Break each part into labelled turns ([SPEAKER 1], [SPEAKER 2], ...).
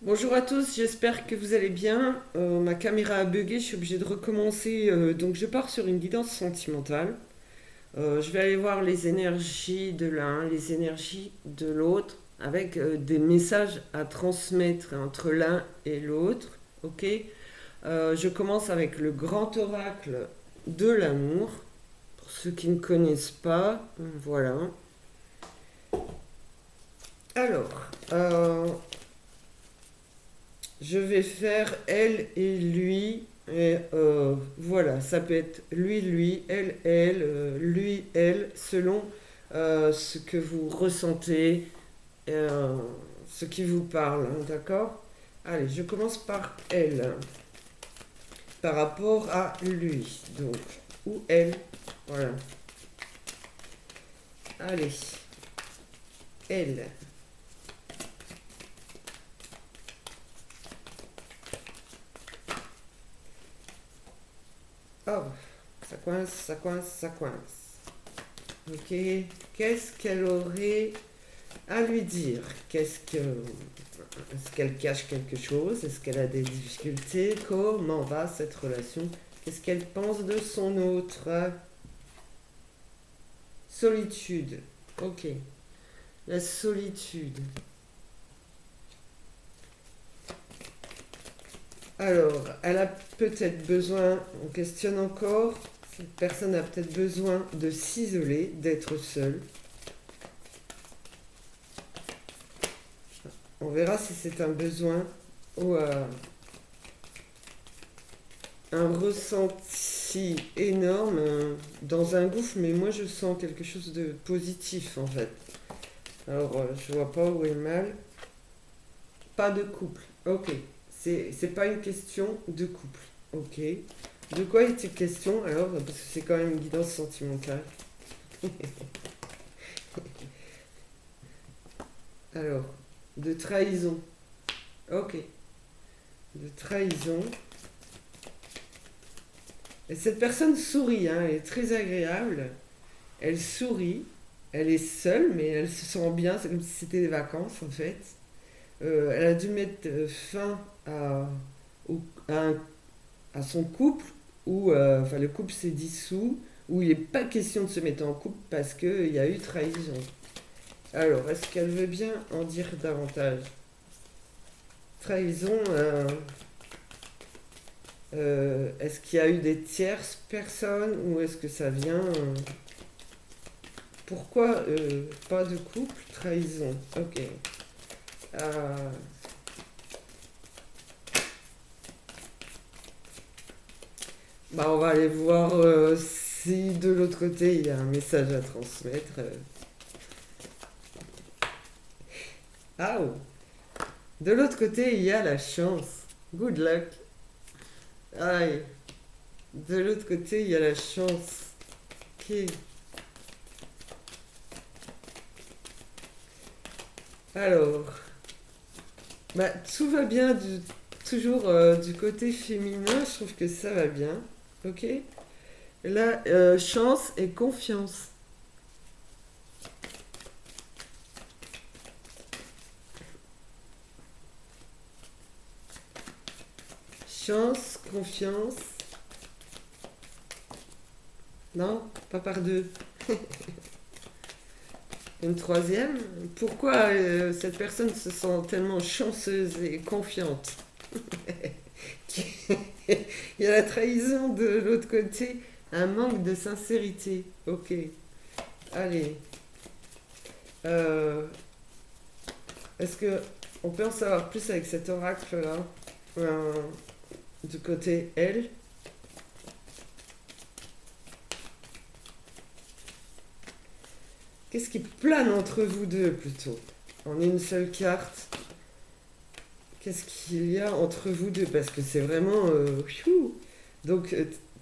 [SPEAKER 1] Bonjour à tous, j'espère que vous allez bien. Ma caméra a bugué, je suis obligée de recommencer. Donc je pars sur une guidance sentimentale. Je vais aller voir les énergies de l'un, les énergies de l'autre, avec des messages à transmettre entre l'un et l'autre. Ok. Je commence avec le grand oracle de l'amour. Pour ceux qui ne connaissent pas, voilà. Alors, je vais faire elle et lui. Et voilà, ça peut être lui, elle, lui, elle, selon ce que vous ressentez, euh, ce qui vous parle, hein, d'accord. Allez, je commence par elle, par rapport à lui, donc, ou elle, voilà. Allez, elle. Oh, ça coince, ça coince, ça coince. Ok, qu'est-ce qu'elle aurait à lui dire? Est-ce qu'elle cache quelque chose? Est-ce qu'elle a des difficultés? Comment va cette relation? Qu'est-ce qu'elle pense de son autre? Solitude. Ok. La solitude. Alors, elle a peut-être besoin, on questionne encore, cette personne a peut-être besoin de s'isoler, d'être seule. On verra si c'est un besoin ou un ressenti énorme dans un gouffre, mais moi je sens quelque chose de positif en fait. Alors je vois pas où est le mal. Pas de couple. Ok. C'est pas une question de couple. Ok. De quoi est-il question alors? Parce que c'est quand même une guidance sentimentale. Alors, de trahison. Ok. De trahison. Et cette personne sourit, hein, elle est très agréable. Elle sourit. Elle est seule, mais elle se sent bien. C'est comme si c'était des vacances en fait. Elle a dû mettre fin à, à son couple, où enfin, le couple s'est dissous, où il n'est pas question de se mettre en couple parce qu'il y a eu trahison. Alors, est-ce qu'elle veut bien en dire davantage? Trahison, est-ce qu'il y a eu des tierces personnes ou est-ce que ça vient pourquoi pas de couple? Trahison, ok. Euh, Bah, on va aller voir si de l'autre côté il y a un message à transmettre. Ah, oh. De l'autre côté il y a la chance. Good luck. Aïe. De l'autre côté il y a la chance. Ok. Alors, bah, tout va bien toujours du côté féminin. Je trouve que ça va bien. Ok. Là, chance et confiance. Chance, confiance. Non, pas par deux. Une troisième. Pourquoi cette personne se sent tellement chanceuse et confiante? Il y a la trahison de l'autre côté, un manque de sincérité. Ok, allez. Euh, Est-ce que on peut en savoir plus avec cet oracle-là? Euh, du côté elle. Qu'est-ce qui plane entre vous deux plutôt? En une seule carte. Qu'est-ce qu'il y a entre vous deux? Parce que c'est vraiment. Donc,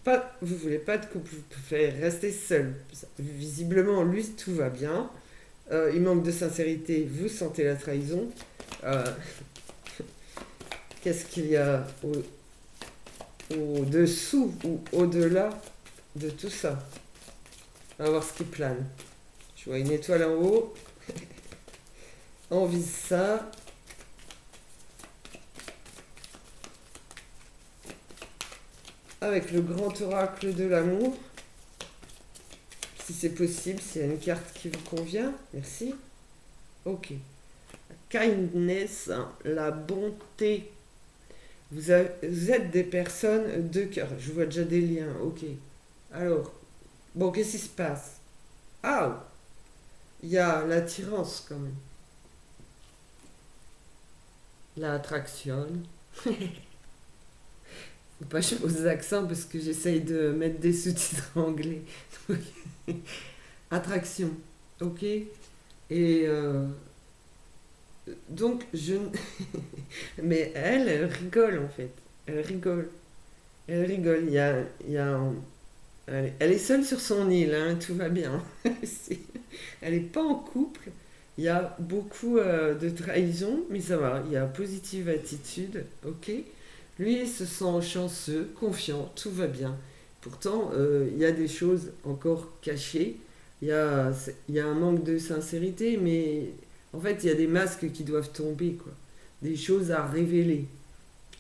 [SPEAKER 1] pas, vous voulez pas de couple, vous préférez rester seul. Visiblement, lui, tout va bien. Il manque de sincérité, vous sentez la trahison. Euh, Qu'est-ce qu'il y a au-dessous ou au-delà de tout ça? On va voir ce qui plane. Je vois une étoile en haut. On vise ça. avec le grand oracle de l'amour, si c'est possible, s'il y a une carte qui vous convient. Merci. Ok. Kindness, hein, la bonté. Vous êtes des personnes de cœur. Je vois déjà des liens. Ok. Alors, bon, qu'est-ce qui se passe? Ah, il y a l'attirance quand même. L'attraction. Faut pas que je pose accent parce que j'essaye de mettre des sous-titres en anglais. Attraction. Ok. Et donc, mais elle rigole en fait. Elle rigole. Elle rigole. Elle est seule sur son île, hein, tout va bien. Elle n'est pas en couple. Il y a beaucoup de trahison, mais ça va. Il y a positive attitude, ok. Lui, il se sent chanceux, confiant, tout va bien. Pourtant, il y a des choses encore cachées. Il y a un manque de sincérité, mais en fait, il y a des masques qui doivent tomber, quoi. Des choses à révéler.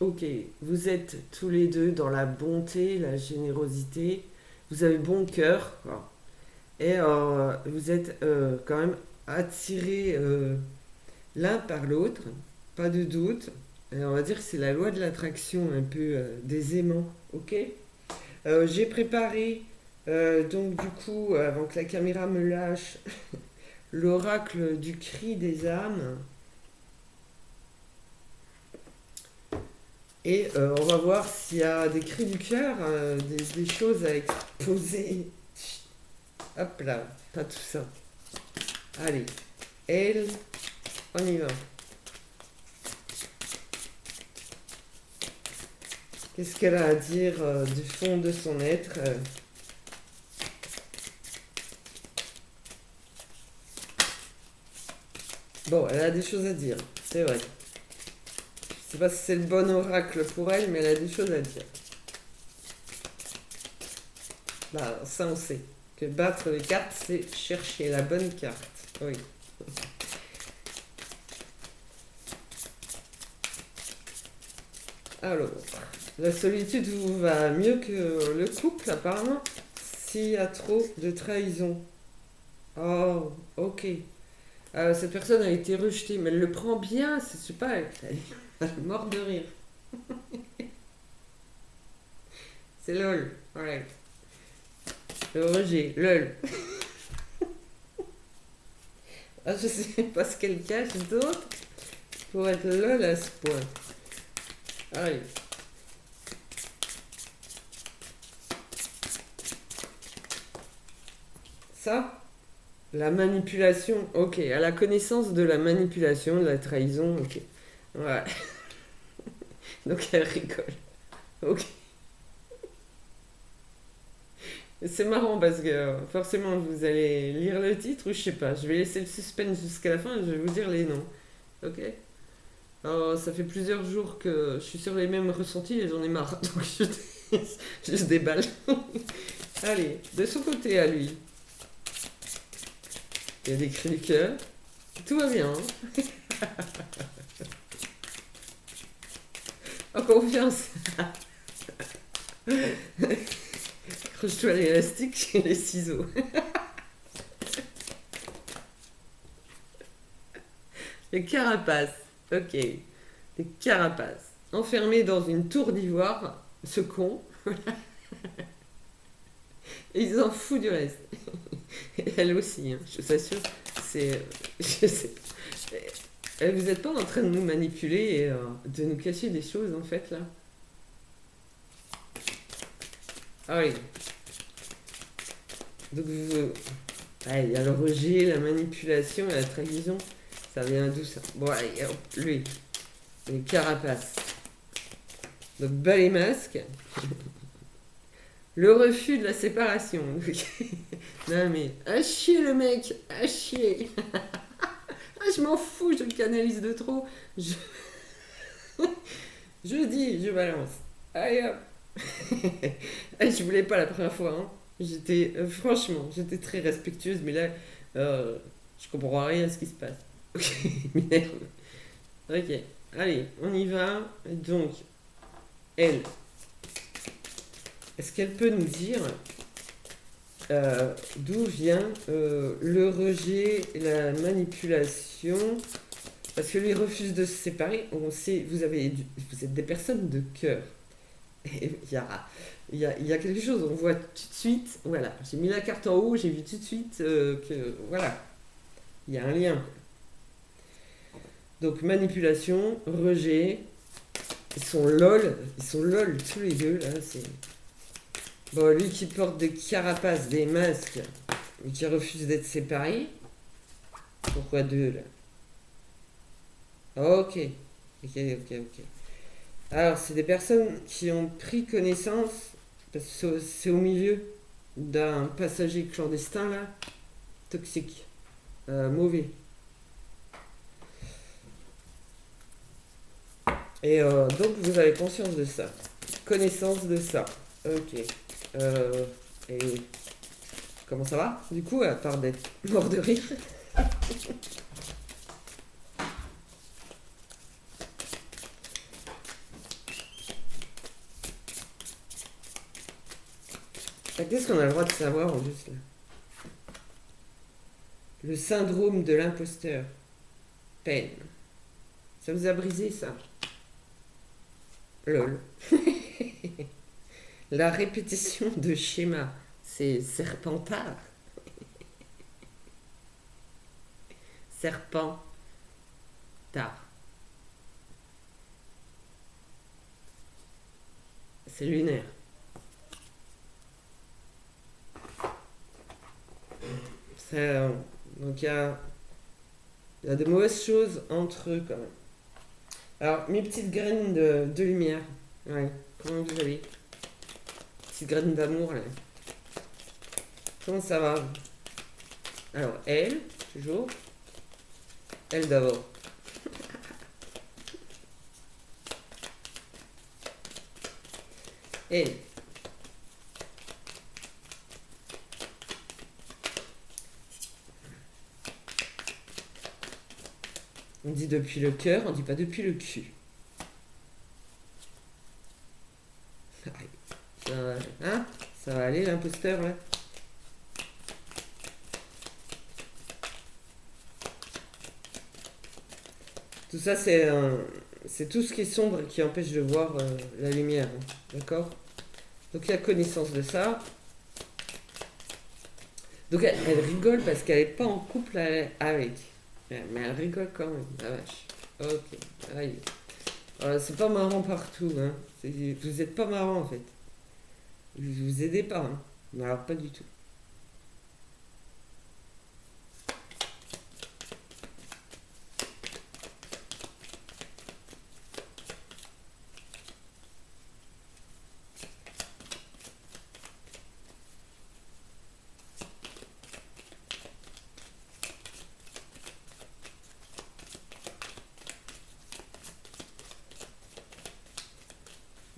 [SPEAKER 1] Ok, vous êtes tous les deux dans la bonté, la générosité. Vous avez bon cœur, quoi. Et vous êtes quand même attirés l'un par l'autre, pas de doute. Et on va dire que c'est la loi de l'attraction un peu des aimants, ok. J'ai préparé, donc du coup, avant que la caméra me lâche, l'oracle du cri des âmes. Et on va voir s'il y a des cris du cœur, des choses à exposer. Hop là, pas tout ça. Allez, elle, on y va. Qu'est-ce qu'elle a à dire du fond de son être Bon, elle a des choses à dire, c'est vrai. Je sais pas si c'est le bon oracle pour elle, mais elle a des choses à dire. Bah, ça on sait. Que battre les cartes, c'est chercher la bonne carte. Oui. Alors, la solitude vous va mieux que le couple, apparemment. S'il y a trop de trahison. Oh, ok. Cette personne a été rejetée, mais elle le prend bien, je sais pas, elle est morte de rire. C'est lol, alright. Le rejet, lol. Ah, je sais pas ce qu'elle cache d'autre pour être lol à ce point. Allez. Ça, la manipulation, ok. À la connaissance de la manipulation, de la trahison, ok. Ouais. Donc elle rigole. Ok. C'est marrant parce que forcément vous allez lire le titre ou je sais pas. Je vais laisser le suspense jusqu'à la fin et je vais vous dire les noms. Ok. Alors, ça fait plusieurs jours que je suis sur les mêmes ressentis et j'en ai marre. Donc je déballe. Allez, de son côté à lui. Il y a des cris du cœur. Tout va bien. Hein. En confiance. Accroche-toi à l'élastique et les ciseaux. Les carapaces. Ok. Les carapaces. Enfermés dans une tour d'ivoire, ce con. Et ils en foutent du reste. Et elle aussi, hein, je t'assure. C'est. Je sais pas. Vous n'êtes pas en train de nous manipuler et de nous cacher des choses en fait là. Ah oui. Donc ouais, il y a le rejet, la manipulation et la trahison. Ça vient d'où ça? Bon allez, hop, lui. Les carapaces. Donc bas les masques. Le refus de la séparation. Non mais, à chier le mec, à chier. Ah, je m'en fous, je le canalise de trop. Je, je dis, je balance. Allez hop. Je voulais pas la première fois. Hein. J'étais, franchement, j'étais très respectueuse, mais là, je comprends rien à ce qui se passe. Ok, merde. Ok, allez, on y va. Donc, elle. est-ce qu'elle peut nous dire d'où vient le rejet, la manipulation? Parce que lui refuse de se séparer. On sait, vous êtes des personnes de cœur. Et il y a quelque chose, on voit tout de suite. Voilà, j'ai mis la carte en haut, j'ai vu tout de suite que. Voilà, il y a un lien. Donc manipulation, rejet. Ils sont lol tous les deux là. C'est bon, lui qui porte des carapaces, des masques, et qui refuse d'être séparé. Pourquoi deux là? Ok, ok. Alors, c'est des personnes qui ont pris connaissance, parce que c'est au milieu d'un passager clandestin là, toxique, mauvais. Et donc, vous avez conscience de ça, connaissance de ça. Ok. Euh, et comment ça va? Du coup, à part d'être mort de rire. Qu'est-ce qu'on a le droit de savoir en juste là? Le syndrome de l'imposteur. Peine. Ça vous a brisé ça? Lol. La répétition de schéma. C'est serpentard. Serpentard. C'est lunaire. Ça, donc il y a de mauvaises choses entre eux quand même. Alors, mes petites graines de lumière. Ouais. Comment vous allez? Petites graines d'amour là. Comment ça va? Alors, elle, toujours. Elle d'abord. Elle. On dit depuis le cœur, on dit pas depuis le cul. Hein? Ça va aller l'imposteur là? Tout ça c'est tout ce qui est sombre qui empêche de voir la lumière. Hein. D'accord? Donc il y a connaissance de ça. Donc elle rigole parce qu'elle n'est pas en couple avec. Mais elle rigole quand même, la vache. Ok, aïe. C'est pas marrant partout, hein. Vous êtes pas marrant en fait. Vous aidez pas, hein. Mais alors pas du tout.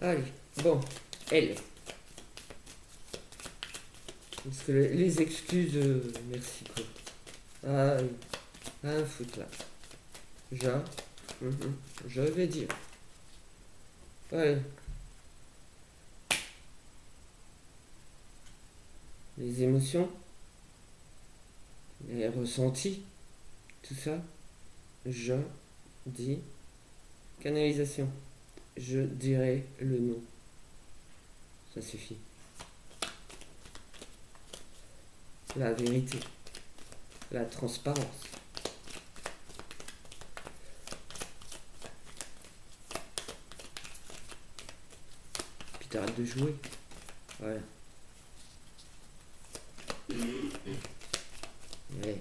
[SPEAKER 1] Allez, bon, elle. Parce que les excuses, merci quoi. Ah, un foot là. Mhm, je vais dire. Ouais, les émotions, les ressentis, tout ça. Je dis canalisation. Je dirai le nom. Ça suffit. La vérité. La transparence. Puis t'arrêtes de jouer. Voilà. Ouais.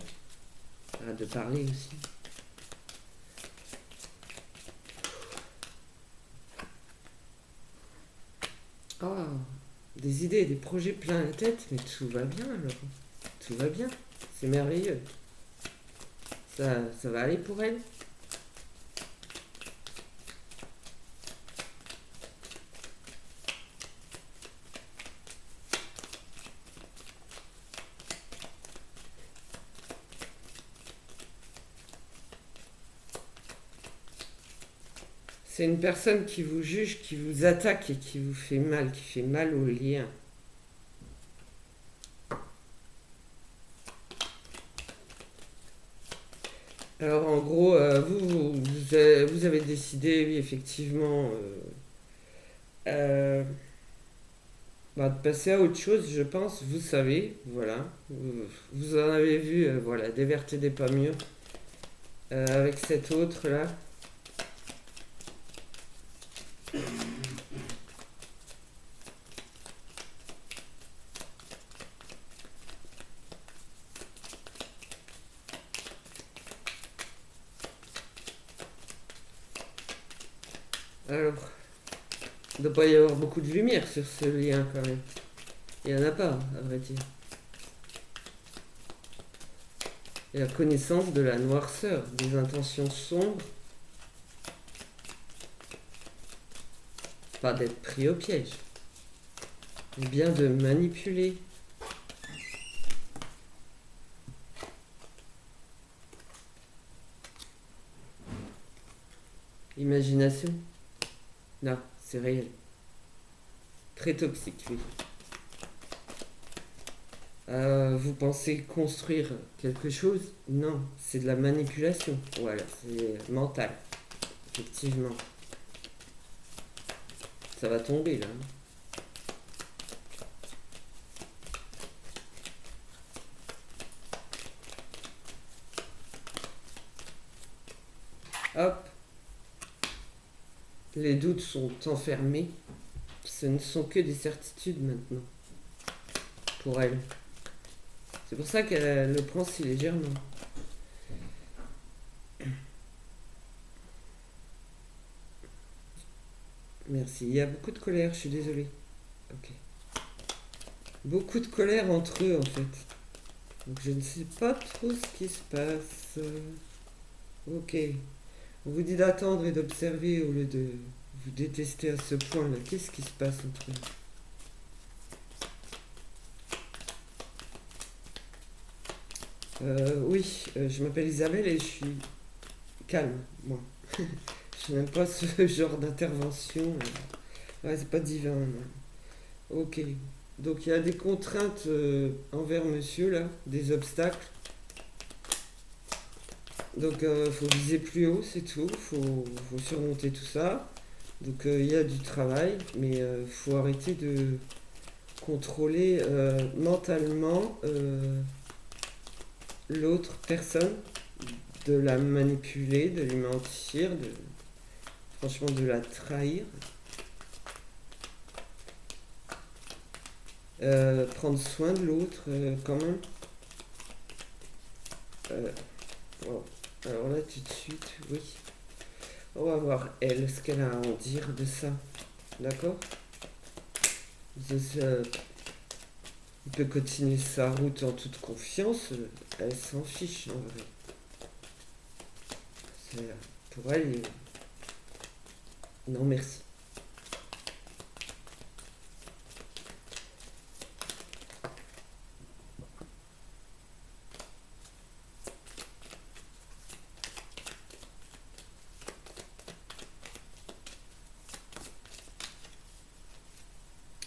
[SPEAKER 1] Arrête de parler aussi. Oh, des idées, des projets plein la tête, mais tout va bien alors. Tout va bien. C'est merveilleux. Ça va aller pour elle. C'est une personne qui vous juge, qui vous attaque et qui vous fait mal, qui fait mal au lien. Alors en gros, vous avez décidé, oui, effectivement, euh, bah, de passer à autre chose, je pense, vous savez, voilà. Vous en avez vu, voilà, des vertes et des pas mûres, avec cet autre-là. Alors, il ne doit pas y avoir beaucoup de lumière sur ce lien quand même. Il n'y en a pas, à vrai dire. Et la connaissance de la noirceur, des intentions sombres, pas d'être pris au piège, mais bien de manipuler. Imagination? Non, c'est réel. Très toxique, oui. Vous pensez construire quelque chose? Non, c'est de la manipulation. Voilà, c'est mental, effectivement. Ça va tomber là. Hop, les doutes sont enfermés. Ce ne sont que des certitudes maintenant, pour elle. C'est pour ça qu'elle le prend si légèrement. Merci. Il y a beaucoup de colère, je suis désolée. Ok. Beaucoup de colère entre eux en fait. Donc je ne sais pas trop ce qui se passe. Ok. On vous dit d'attendre et d'observer au lieu de vous détester à ce point-là. Qu'est-ce qui se passe entre eux? Oui, je m'appelle Isabelle et je suis calme, moi. Je n'aime pas ce genre d'intervention. Ouais, c'est pas divin. Non. Ok. Donc il y a des contraintes envers monsieur là, des obstacles. Donc faut viser plus haut, c'est tout. Faut surmonter tout ça. Donc il y a du travail, mais faut arrêter de contrôler mentalement l'autre personne, de la manipuler, de lui mentir, franchement de la trahir. Prendre soin de l'autre quand même. Euh, wow. Alors là tout de suite, oui. On va voir elle, ce qu'elle a à en dire de ça. D'accord. Il peut continuer sa route en toute confiance. Elle s'en fiche en vrai. Pour elle, non merci.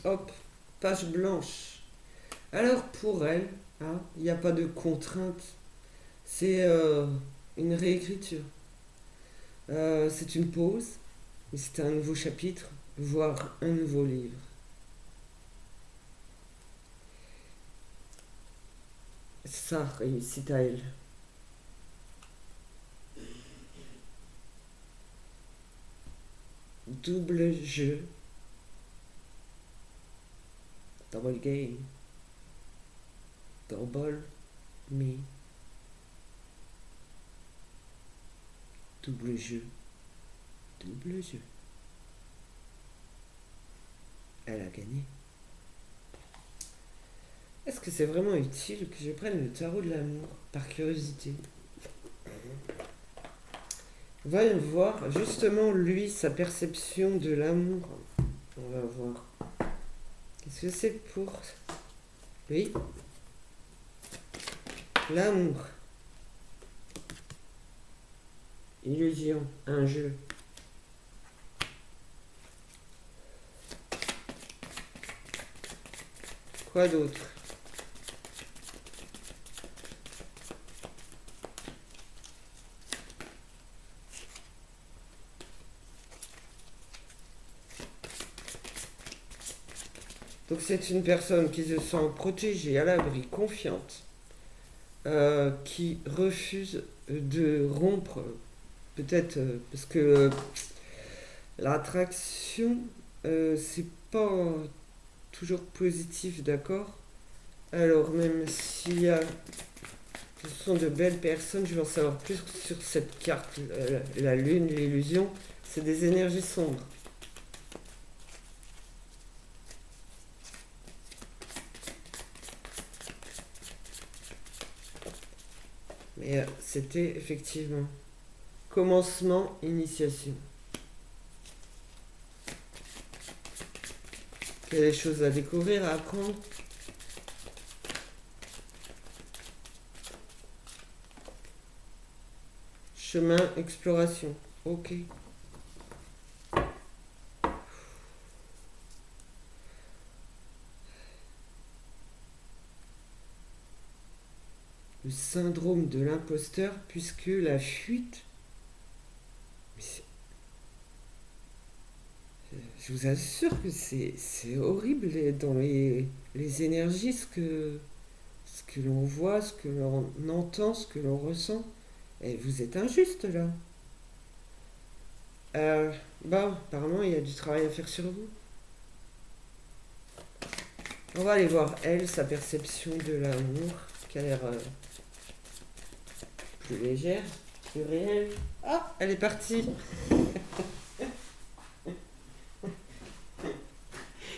[SPEAKER 1] Hop, page blanche. Alors pour elle, hein, il n'y a pas de contrainte. C'est une réécriture. C'est une pause. Et c'est un nouveau chapitre, voire un nouveau livre. Ça réussit à elle. Double jeu. Double game. Double me. Double jeu. Double jeu. Elle a gagné. Est-ce que c'est vraiment utile que je prenne le tarot de l'amour par curiosité? Voyons voir justement lui, sa perception de l'amour. On va voir. Qu'est-ce que c'est pour lui? L'amour. Illusion, un jeu. Quoi d'autre? Donc c'est une personne qui se sent protégée, à l'abri, confiante, qui refuse de rompre, peut-être parce que l'attraction, c'est pas toujours positif, d'accord? Alors même s'il y a, ce sont de belles personnes, je vais en savoir plus sur cette carte, la lune, l'illusion, c'est des énergies sombres. Mais c'était effectivement commencement, initiation. Il y a des choses à découvrir, à apprendre. Chemin, exploration. Ok. Le syndrome de l'imposteur, puisque la fuite. Je vous assure que c'est horrible dans les énergies, ce que l'on voit, ce que l'on entend, ce que l'on ressent. Et vous êtes injuste là. Bon, apparemment il y a du travail à faire sur vous. On va aller voir elle, sa perception de l'amour, qui a l'air plus légère, plus réelle. Ah, elle est partie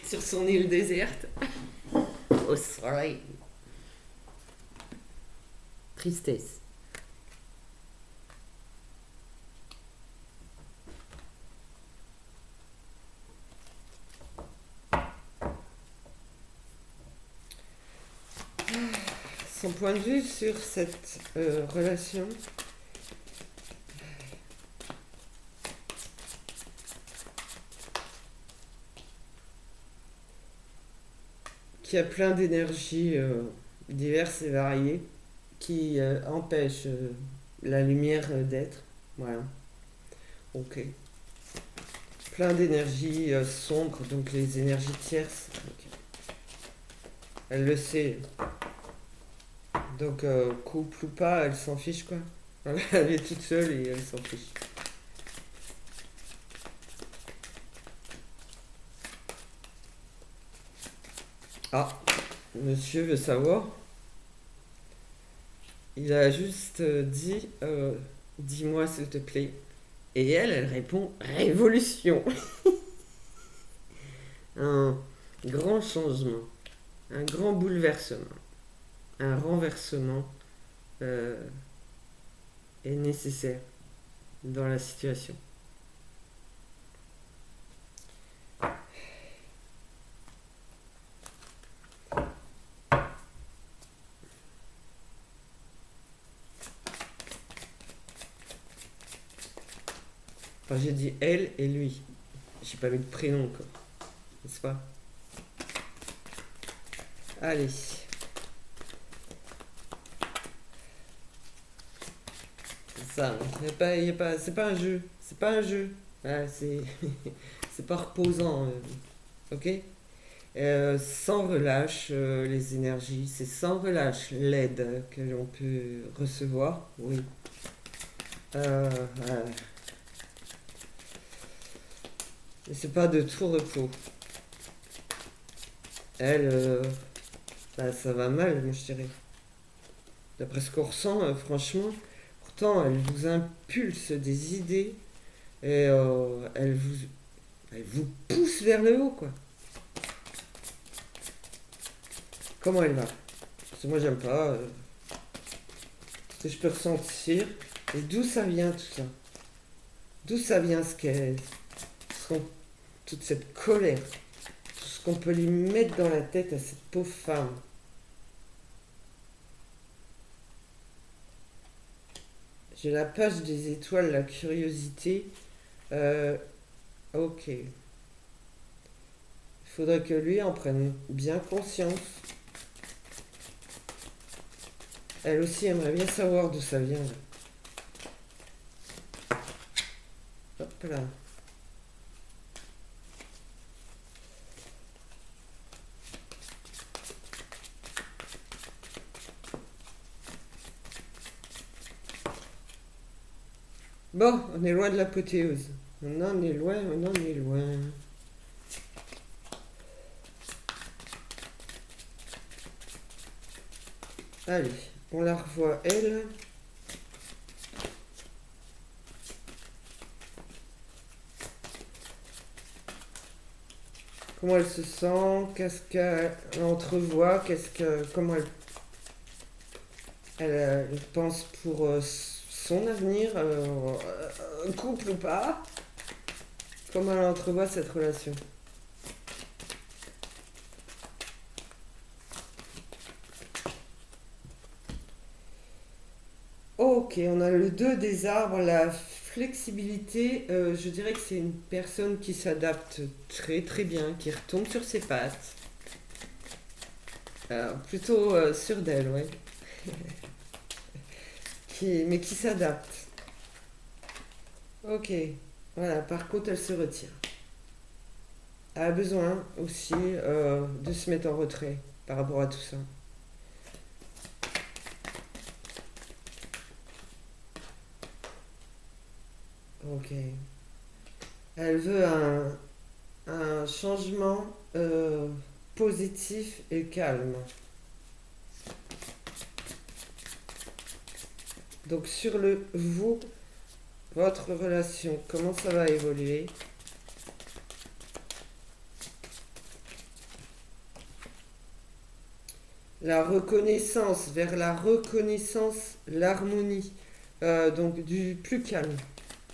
[SPEAKER 1] sur son île déserte. Au soleil. Tristesse. Son point de vue sur cette relation. Qui a plein d'énergies diverses et variées, qui empêchent la lumière d'être. Voilà. Ok. Plein d'énergies sombres, donc les énergies tierces. Ok. Elle le sait. Donc, couple ou pas, elle s'en fiche quoi. Elle est toute seule et elle s'en fiche. Ah, monsieur veut savoir. Il a juste dit dis-moi s'il te plaît. Et elle répond révolution. Un grand changement, un grand bouleversement, un renversement euh, est nécessaire dans la situation. Enfin, j'ai dit elle et lui. J'ai pas mis de prénom quoi. N'est-ce pas? Allez. C'est ça. C'est pas un jeu. C'est pas un jeu. Ah, c'est pas reposant. Ok? Sans relâche, les énergies. C'est sans relâche l'aide que l'on peut recevoir. Oui. Voilà. Et c'est pas de tout repos. Elle, bah, ça va mal, moi je dirais. D'après ce qu'on ressent, franchement, pourtant elle vous impulse des idées et elle vous pousse vers le haut, quoi. Comment elle va? Parce que moi j'aime pas. Ce que je peux ressentir. Et d'où ça vient tout ça? D'où ça vient toute cette colère? Tout ce qu'on peut lui mettre dans la tête à cette pauvre femme? J'ai la page des étoiles, la curiosité. Euh, ok. Il faudrait que lui en prenne bien conscience. Elle aussi aimerait bien savoir d'où ça vient. Hop là. Bon, on est loin de l'apothéose. On en est loin, on en est loin. Allez, on la revoit elle. Comment elle se sent, qu'est-ce qu'elle entrevoit, comment elle pense pour son avenir, couple ou pas, comment elle entrevoit cette relation. Ok, on a le 2 des arbres, la flexibilité, je dirais que c'est une personne qui s'adapte très très bien, qui retombe sur ses pattes. Plutôt sûre d'elle, ouais. Mais qui s'adapte. Ok, voilà, par contre elle se retire. Elle a besoin aussi de se mettre en retrait par rapport à tout ça. Ok. Elle veut un changement positif et calme. Donc sur le vous, votre relation, comment ça va évoluer? La reconnaissance, vers la reconnaissance, l'harmonie, donc du plus calme.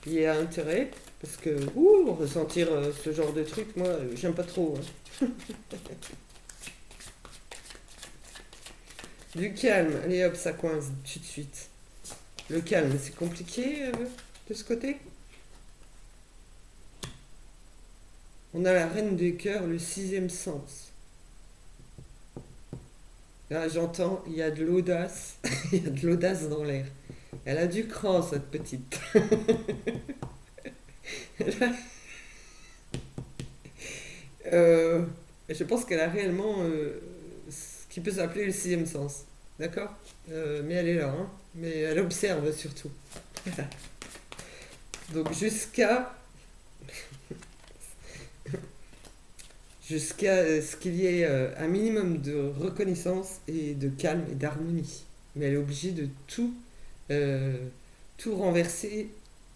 [SPEAKER 1] Il y a intérêt, parce que ressentir ce genre de truc, moi, j'aime pas trop, hein. Du calme, allez hop, ça coince tout de suite. Le calme, c'est compliqué de ce côté. On a la reine des cœurs, le sixième sens. Là, j'entends, il y a de l'audace, il y a de l'audace dans l'air. Elle a du cran, cette petite. Euh, je pense qu'elle a réellement ce qui peut s'appeler le sixième sens. D'accord. Mais elle est là, hein. Mais elle observe surtout. Donc jusqu'à ce qu'il y ait un minimum de reconnaissance et de calme et d'harmonie. Mais elle est obligée de euh, tout renverser,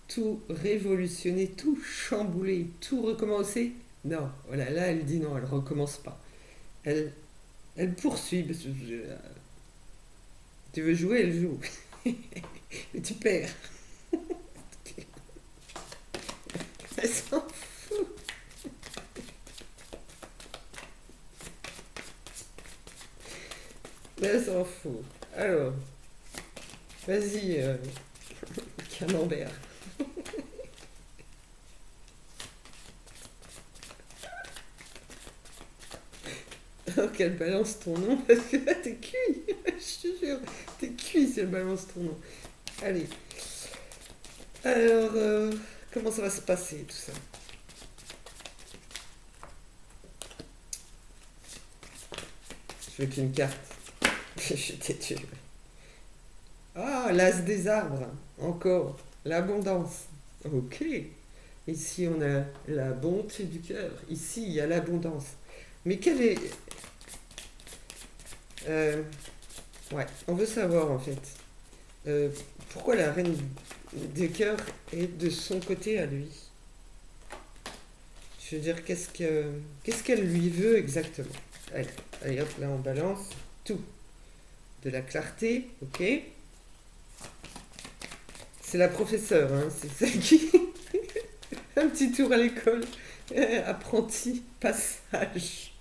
[SPEAKER 1] tout révolutionner, tout chambouler, tout recommencer. Non, voilà, là elle dit non, elle recommence pas. Elle, elle poursuit. Parce que tu veux jouer, elle joue. Mais tu perds. Elle s'en elle s'en fout. Alors, vas-y, Camembert. Alors qu'elle balance ton nom, parce que là t'es cuit. Je te jure, t'es cuit si elle balance ton nom. Allez. Alors, comment ça va se passer tout ça? Je veux qu'une carte. Je t'ai tué. Ah, l'as des arbres. Encore. L'abondance. Ok. Ici, on a la bonté du cœur. Ici, il y a l'abondance. Mais quelle est... euh, ouais, on veut savoir en fait. euh, pourquoi la reine des cœurs est de son côté à lui. Je veux dire, qu'est-ce qu'elle lui veut exactement? Allez, allez, hop, là on balance tout. De la clarté, ok. C'est la professeure, hein, c'est celle qui... Un petit tour à l'école. Apprenti, passage.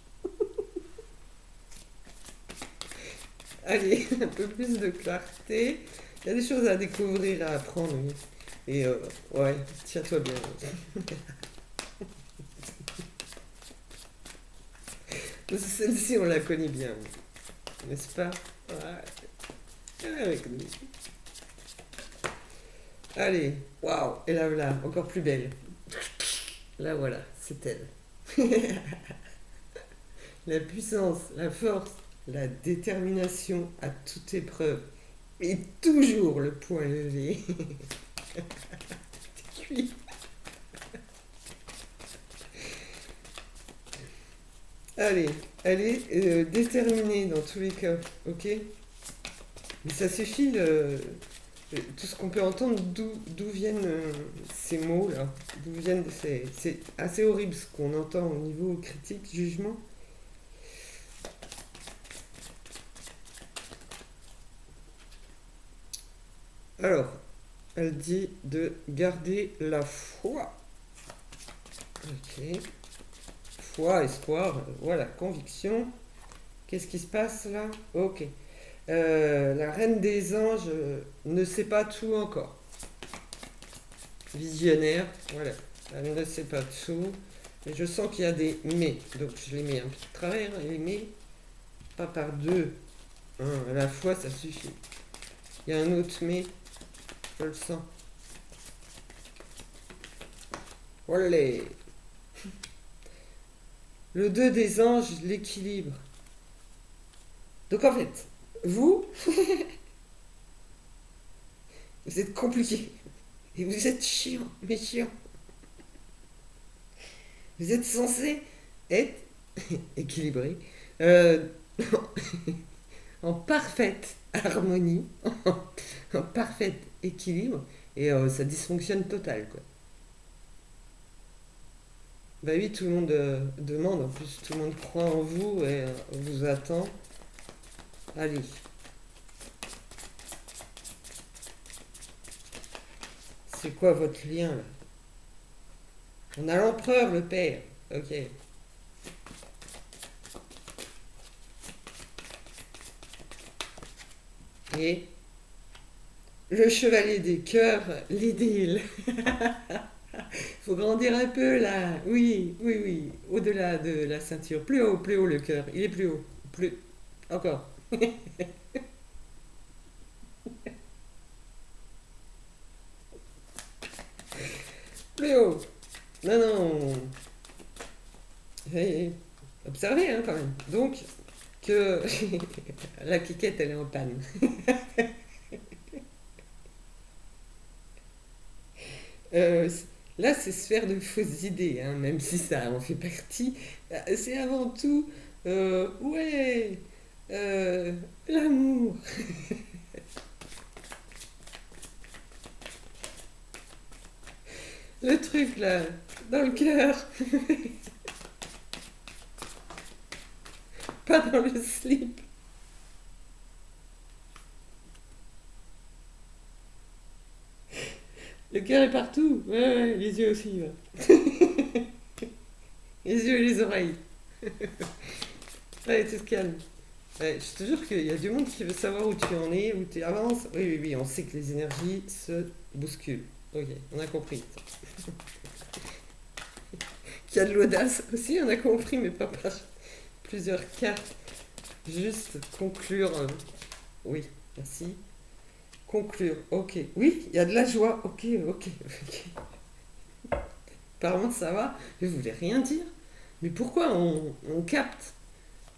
[SPEAKER 1] Allez, un peu plus de clarté. Il y a des choses à découvrir, à apprendre, oui. Et ouais, tiens-toi bien. Celle-ci, on la connaît bien, n'est-ce pas? Ouais. avec nous. Allez, waouh, et là voilà, encore plus belle. Là voilà, c'est elle. La puissance, la force, la détermination à toute épreuve. Et toujours le point levé. Cuit. Allez, elle est déterminée dans tous les cas, ok? Mais ça suffit, tout ce qu'on peut entendre, d'où viennent ces mots-là. D'où viennent c'est assez horrible ce qu'on entend au niveau critique, jugement. Alors, elle dit de garder la foi. Ok. Foi, espoir, voilà, conviction. Qu'est-ce qui se passe là? Ok. La reine des anges ne sait pas tout encore. Visionnaire, voilà. Elle ne sait pas tout. Mais je sens qu'il y a des mais. Donc je les mets un peu de travers, les mais. Pas par deux. Hein, à la fois, ça suffit. Il y a un autre mais. Je le sens. Voilà. Le 2 des anges, l'équilibre. Donc en fait, vous, vous êtes compliqué. Et vous êtes chiant, mais chiant. Vous êtes censé être équilibré, euh, en parfaite harmonie, en parfait équilibre, et ça dysfonctionne total, quoi. Bah oui, tout le monde demande, en plus tout le monde croit en vous et vous attend. Allez, c'est quoi votre lien là? On a l'empereur, le père. Ok. Et le chevalier des cœurs, l'idylle. Faut grandir un peu là. Oui, oui, oui. Au-delà de la ceinture. Plus haut le cœur. Il est plus haut. Plus. Encore. Plus haut. Non, non. Hey, hey. Observez hein, quand même. Donc, que la quiquette, elle est en panne. Euh, Là, c'est se faire de fausses idées, hein, même si ça en fait partie. C'est avant tout, ouais, euh, l'amour. Le truc là, dans le cœur, pas dans le slip. Le cœur est partout. Ouais, ouais, les yeux aussi. Ouais. Les yeux et les oreilles. Ouais, tout se calme. Ouais, je te jure qu'il y a du monde qui veut savoir où tu en es, où tu avances. Oui, oui, oui, on sait que les énergies se bousculent. Ok, on a compris. Qu'il y a de l'audace aussi, on a compris, mais pas par plusieurs cartes. Juste conclure. Oui, merci. Conclure, ok. Oui, il y a de la joie, ok, ok, ok. Apparemment, ça va. Je voulais rien dire. Mais pourquoi on capte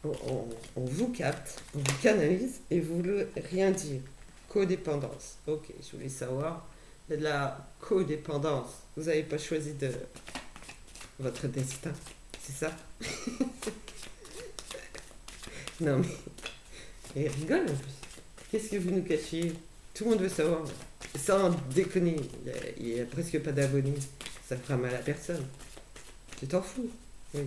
[SPEAKER 1] on vous capte, on vous canalise et vous voulez rien dire. Codépendance. Ok, je voulais savoir. Il y a de la codépendance. Vous n'avez pas choisi de votre destin. C'est ça? Non mais. Et rigole en plus. Qu'est-ce que vous nous cachez? Tout le monde veut savoir. Sans déconner, il y a presque pas d'abonnés. Ça fera mal à personne. Tu t'en fous. Oui.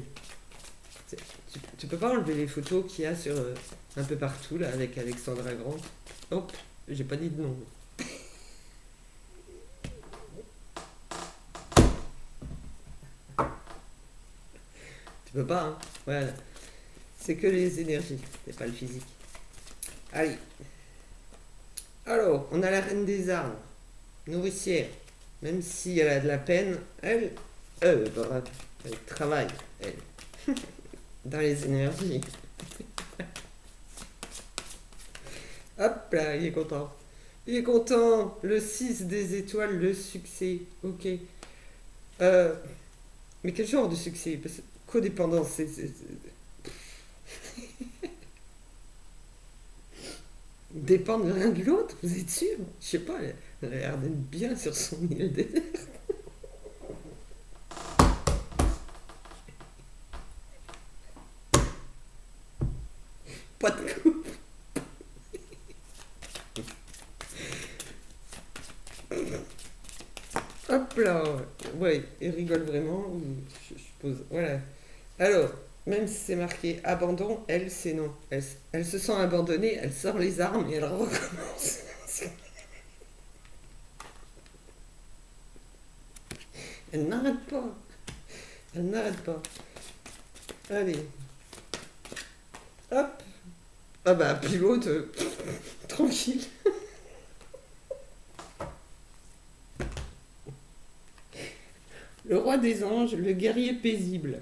[SPEAKER 1] Tu peux pas enlever les photos qu'il y a sur un peu partout là avec Alexandra Grant. Hop, j'ai pas dit de nom. Tu peux pas, hein. Voilà. C'est que les énergies, c'est pas le physique. Allez. Alors, on a la reine des arbres, nourricière. Même si elle a de la peine, bah, elle travaille, elle, dans les énergies. Hop là, il est content. Il est content. Le 6 des étoiles, le succès. Ok. Euh, mais quel genre de succès? Parce que codépendance, dépend de l'un de l'autre, vous êtes sûr? Je sais pas, elle a l'air d'être bien sur son île déserte. Pas de coup. Hop là. Ouais, il rigole vraiment. Je suppose. Voilà. Alors, même si c'est marqué abandon, elle, c'est non. Elle se sent abandonnée, elle sort les armes et elle recommence. Elle n'arrête pas. Elle n'arrête pas. Allez, hop. Ah bah, puis l'autre, tranquille. Le roi des anges, le guerrier paisible.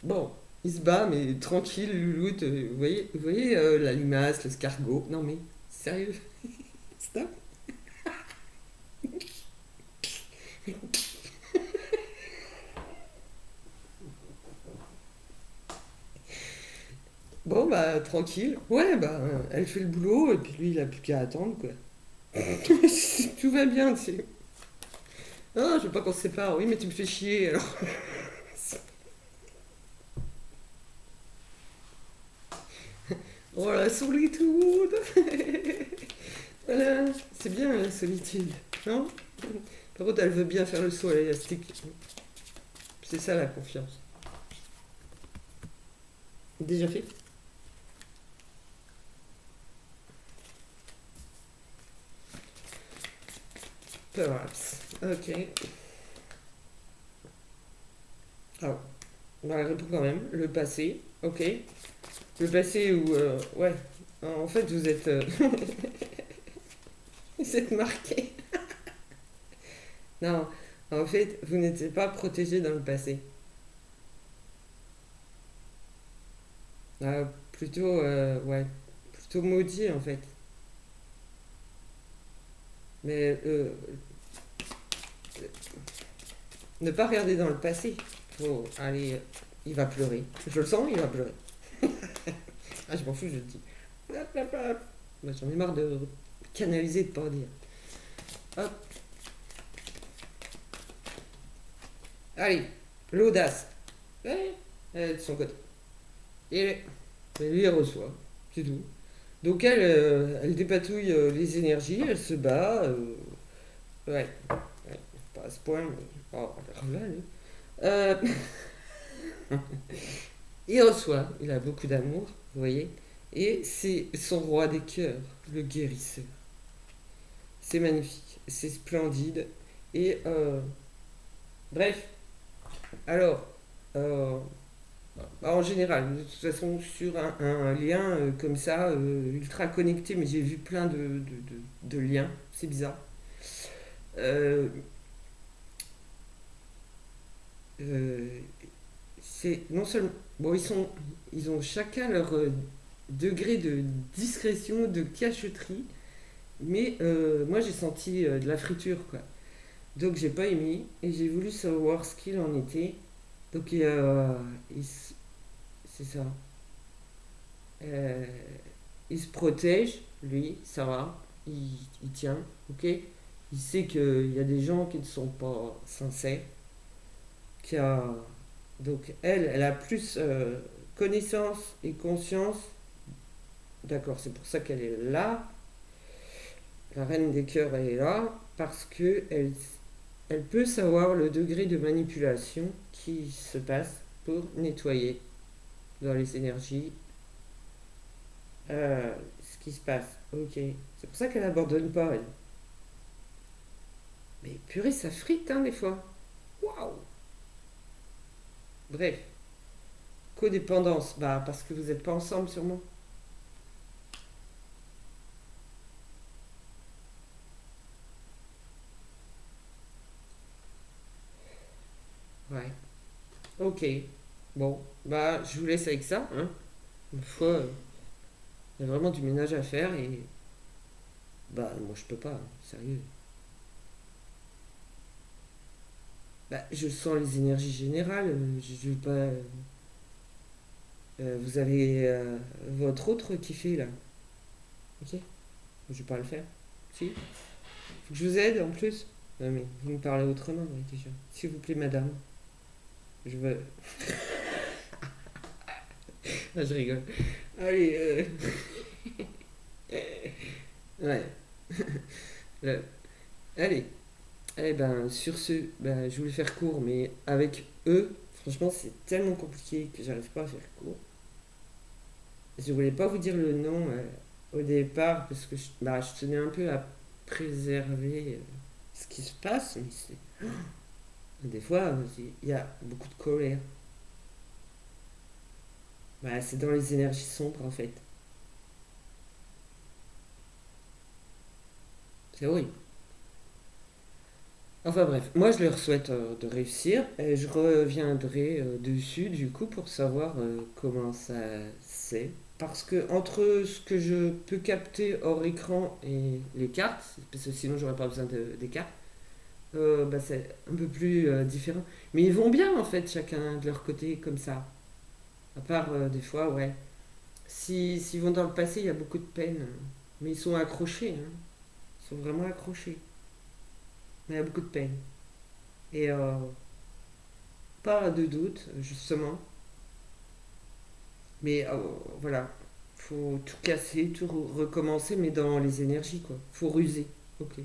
[SPEAKER 1] Bon, il se bat, mais tranquille, louloute. Vous voyez la limace, l'escargot. Non mais, sérieux, stop. Bon bah, tranquille. Ouais, bah, elle fait le boulot, et puis lui, il a plus qu'à attendre, quoi. Tout va bien, tu sais. Ah, je veux pas qu'on se sépare. Oui, mais tu me fais chier, alors. Oh la solitude. Voilà, c'est bien la solitude, non? Par contre, elle veut bien faire le saut à l'élastique. C'est ça la confiance. Déjà fait? Perhaps. Ok. Ah, bah, elle répond quand même. Le passé. Ok. Le passé où, ouais. En fait, vous êtes, vous êtes marqué. Non, en fait, vous n'étiez pas protégé dans le passé. Plutôt, ouais, plutôt maudit en fait. Mais ne pas regarder dans le passé. Faut aller, il va pleurer. Je le sens, il va pleurer. Ah, je m'en fous, je le dis. Hop, hop, hop. Bah, j'en ai marre de canaliser, de pas dire. Hop, allez, l'audace. Ouais, de son côté. Et lui, elle reçoit. C'est tout. Donc elle dépatouille les énergies, elle se bat. Ouais, ouais, pas à ce point, mais. Oh, elle revient, lui. Euh, il reçoit, il a beaucoup d'amour, vous voyez. Et c'est son roi des cœurs, le guérisseur. C'est magnifique, c'est splendide. Et bref, alors, euh, en général, de toute façon, sur un lien comme ça, ultra connecté, mais j'ai vu plein de liens, c'est bizarre. Euh, euh, c'est non seulement. Bon, ils ont chacun leur degré de discrétion, de cacheterie, mais moi j'ai senti de la friture, quoi. Donc j'ai pas aimé, et j'ai voulu savoir ce qu'il en était. Donc c'est ça. Euh, il se protège, lui, ça va. Il tient, ok? Il sait qu'il y a des gens qui ne sont pas sincères. Qui a... Donc elle a plus connaissance et conscience. D'accord, c'est pour ça qu'elle est là. La reine des cœurs, elle est là. Parce que elle peut savoir le degré de manipulation qui se passe pour nettoyer dans les énergies ce qui se passe. Ok. C'est pour ça qu'elle abandonne pas, elle. Mais purée, ça frite, hein, des fois. Waouh! Bref, codépendance, bah parce que vous n'êtes pas ensemble sûrement. Ouais. Ok. Bon, bah je vous laisse avec ça, hein. Une fois, il y a vraiment du ménage à faire et Bah, moi, je peux pas, hein, sérieux. Bah, je sens les énergies générales, je veux pas. Vous avez votre autre qui fait là, ok? Je vais pas le faire. Si? Faut que je vous aide en plus? Non, mais vous me parlez autrement, oui, déjà. S'il vous plaît, madame. Je veux. Ah, je rigole. Allez, ouais. Euh, allez. Eh ben, sur ce, ben, je voulais faire court, mais avec eux, franchement, c'est tellement compliqué que j'arrive pas à faire court. Je voulais pas vous dire le nom au départ parce que bah, je tenais un peu à préserver ce qui se passe, mais des fois, il y a beaucoup de colère. Bah, c'est dans les énergies sombres en fait. C'est horrible. Enfin bref, moi je leur souhaite de réussir et je reviendrai dessus du coup pour savoir comment ça c'est. Parce que entre ce que je peux capter hors écran et les cartes, parce que sinon j'aurais pas besoin des cartes, bah, c'est un peu plus différent. Mais ils vont bien en fait, chacun de leur côté, comme ça. À part des fois, ouais. S'ils vont dans le passé, il y a beaucoup de peine. Mais ils sont accrochés, hein. Ils sont vraiment accrochés. Mais il y a beaucoup de peine. Et pas de doute, justement. Mais voilà, faut tout casser, tout recommencer, mais dans les énergies, quoi. Faut ruser. Ok.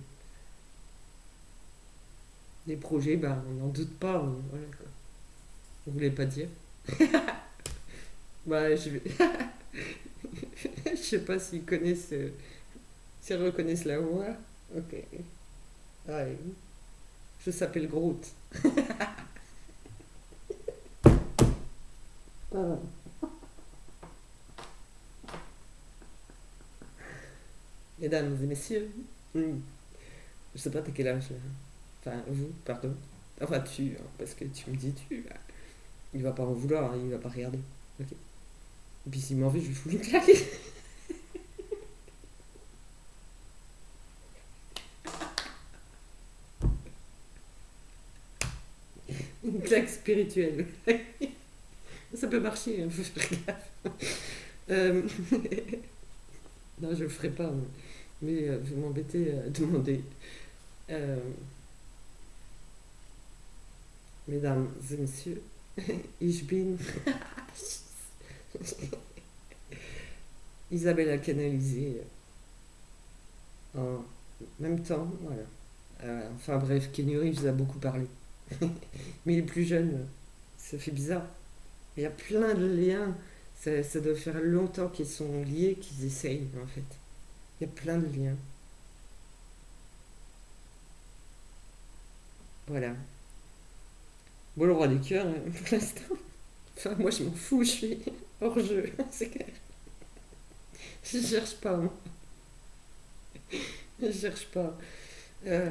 [SPEAKER 1] Les projets, bah, on n'en doute pas. Voilà, quoi. Vous voulez pas dire? Bah, je vais. Je sais pas s'ils connaissent, s'ils reconnaissent la voix. Ok. Ouais. Je s'appelle Groot. Ah. Mesdames et messieurs, je sais pas t'as quel âge là. Enfin, vous, pardon. Enfin, tu, hein, parce que tu me dis tu. Bah, il va pas en vouloir, hein, il va pas regarder. Ok. Et puis s'il m'en veut, je lui fous une claque. Une claque spirituelle. Ça peut marcher, hein, faut faire gaffe. Euh, non, je le ferai pas, mais vous m'embêtez à demander. Euh, Mesdames et messieurs, ich bin Isabelle a canalisé en même temps, voilà. Enfin bref, Kenny Reeves a beaucoup parlé. Mais les plus jeunes, ça fait bizarre. Il y a plein de liens. Ça doit faire longtemps qu'ils sont liés, qu'ils essayent en fait. Il y a plein de liens. Voilà. Bon, le roi des cœurs, pour l'instant. Enfin, moi je m'en fous, je suis hors jeu. C'est clair. Je cherche pas, moi. Je cherche pas. Euh,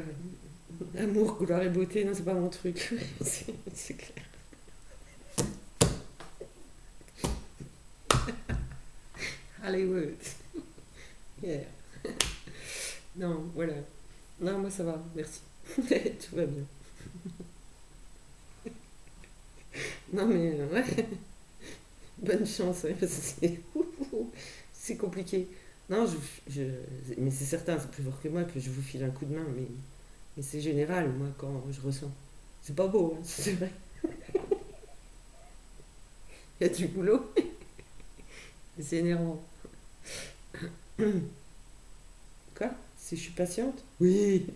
[SPEAKER 1] Amour, gloire et beauté, non, c'est pas mon truc. C'est clair. Hollywood. Yeah. Non, voilà. Non, moi ça va, merci. Tout va bien. Non, mais ouais, bonne chance, ouais, parce que c'est compliqué. Non, mais c'est certain, c'est plus fort que moi que je vous file un coup de main, mais c'est général, moi, quand je ressens. C'est pas beau, hein, c'est vrai. Il y a du boulot, c'est énervant. Quoi? Si je suis patiente? Oui.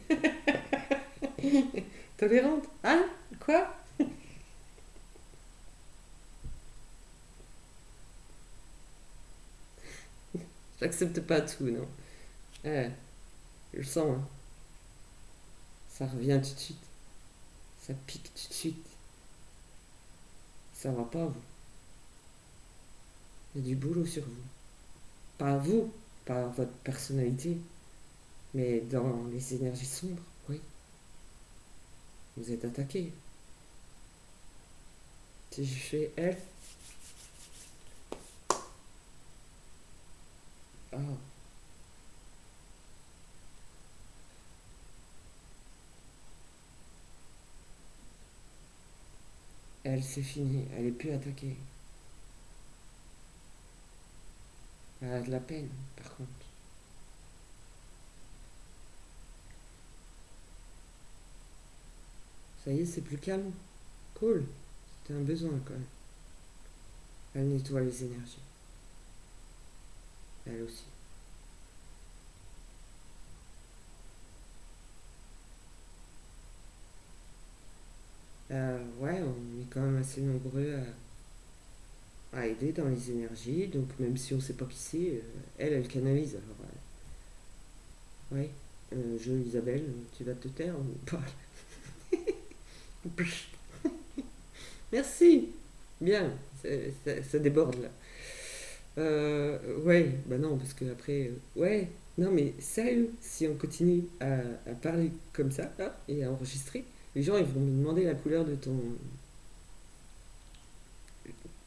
[SPEAKER 1] Tolérante? Hein? Quoi? J'accepte pas tout, non. Ouais, je le sens, hein. Ça revient tout de suite. Ça pique tout de suite. Ça va pas, vous. Il y a du boulot sur vous. Pas vous, pas votre personnalité, mais dans les énergies sombres, oui. Vous êtes attaqué. Si je fais elle, ah, Elle, c'est fini. Elle est plus attaquée. Elle a de la peine, par contre. Ça y est, c'est plus calme. Cool. C'était un besoin, quand même. Elle nettoie les énergies. Elle aussi. Ouais, on est quand même assez nombreux à aider dans les énergies. Donc, même si on sait pas qui c'est, elle canalise. Alors, ouais. Je, Isabelle, tu vas te taire, on parle. Merci. Bien, ça déborde là. Ouais, bah non, parce que après, ouais, non mais sérieux, si on continue à parler comme ça là, et à enregistrer, les gens ils vont me demander la couleur de ton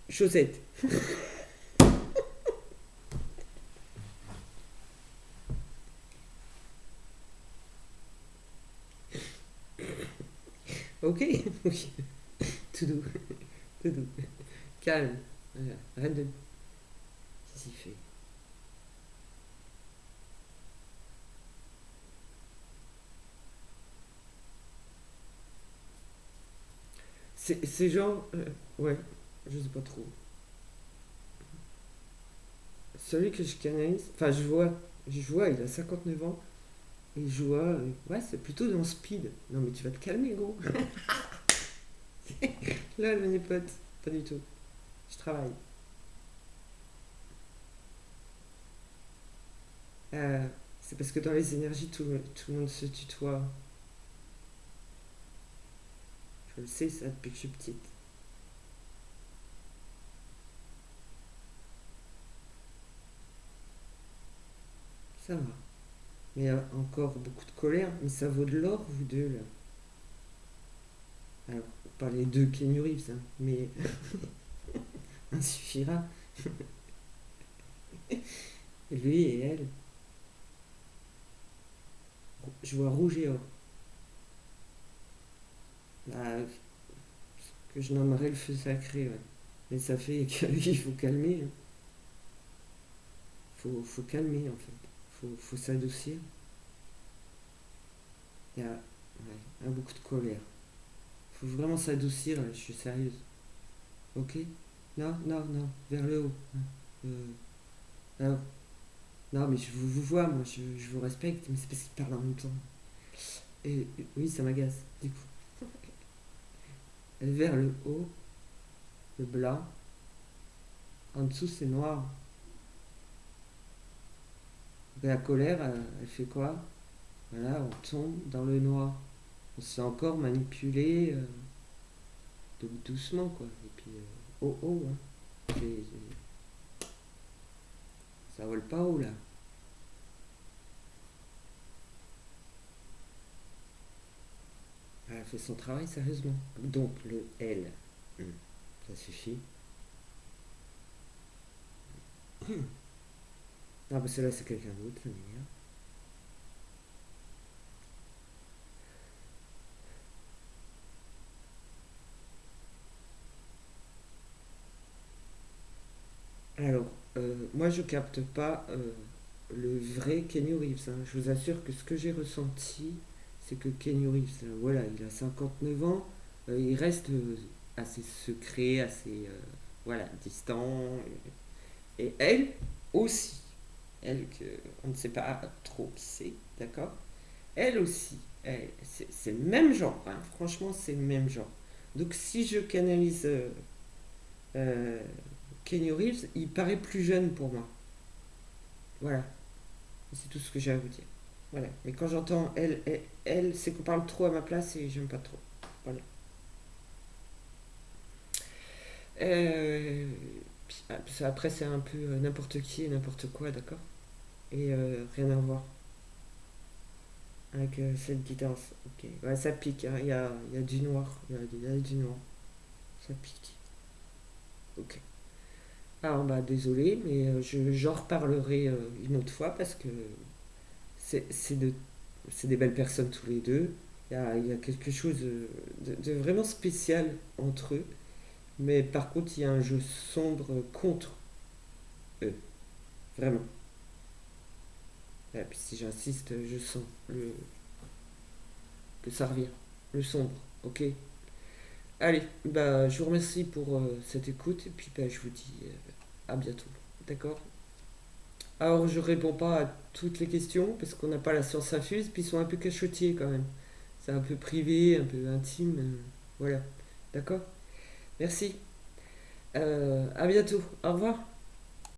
[SPEAKER 1] chaussette. Ok, oui, tout doux, tout doux, calme, voilà, rien de s'y fait. C'est genre, ouais, je sais pas trop. Celui que je canalise, enfin je vois, il a 59 ans, et je vois, ouais, c'est plutôt dans Speed. Non mais tu vas te calmer gros. Là, mes potes, pas du tout. Je travaille. Euh, c'est parce que dans les énergies, tout le monde se tutoie. Je le sais, ça, depuis que je suis petite. Ça va. Mais il y a encore beaucoup de colère. Mais ça vaut de l'or, vous deux, là. Alors, pas les deux Kenny Reeves, hein, mais un suffira. Lui et elle. Je vois rouge et or. Bah, que je nommerais le feu sacré, ouais. Mais ça fait qu'il faut calmer. Hein. Faut calmer, en fait. Faut s'adoucir. Il y a ouais, beaucoup de colère. Faut vraiment s'adoucir, là, je suis sérieuse. Ok. Non, non, non, vers le haut. Hein. Euh, alors, non, mais je vous vois, moi, je vous respecte, mais c'est parce qu'il parle en même temps. Et oui, ça m'agace, du coup. Vers le haut, le blanc, en dessous, c'est noir. La colère, elle fait quoi? Voilà, on tombe dans le noir. On se fait encore manipuler, doucement, quoi. Et puis, oh, oh, hein. Ça vole pas haut, là. Elle a fait son travail sérieusement. Donc, le L. Ça suffit. Ah, parce que là, c'est quelqu'un d'autre, ça m'énerve. Alors, moi, je capte pas le vrai Kenny Reeves. Hein. Je vous assure que ce que j'ai ressenti, c'est que Kenny Reeves, voilà, il a 59 ans, il reste assez secret, assez, voilà, distant. Et elle aussi, elle, que on ne sait pas trop qui c'est, d'accord? Elle aussi, c'est le même genre, hein. Franchement, c'est le même genre. Donc, si je canalise euh, Kenny Reeves, il paraît plus jeune pour moi. Voilà, c'est tout ce que j'ai à vous dire. Voilà. Mais quand j'entends elle, c'est qu'on parle trop à ma place et j'aime pas trop. Voilà. Euh, Après, c'est un peu n'importe qui et n'importe quoi, d'accord? Et rien à voir avec cette guidance. Ok. Ouais, ça pique, hein. Il y a du noir. Il y a du noir. Ça pique. Ok. Alors, bah, désolé, mais j'en reparlerai une autre fois parce que c'est de, c'est des belles personnes tous les deux. Il y a quelque chose de vraiment spécial entre eux. Mais par contre, il y a un jeu sombre contre eux. Vraiment. Et puis si j'insiste, je sens que ça revient. Le sombre. Ok. Allez, bah, je vous remercie pour cette écoute. Et puis bah, je vous dis à bientôt. D'accord. Alors, je réponds pas à toutes les questions parce qu'on n'a pas la science infuse. Puis ils sont un peu cachotiers quand même. C'est un peu privé, un peu intime. Voilà. D'accord. Merci. À bientôt. Au revoir.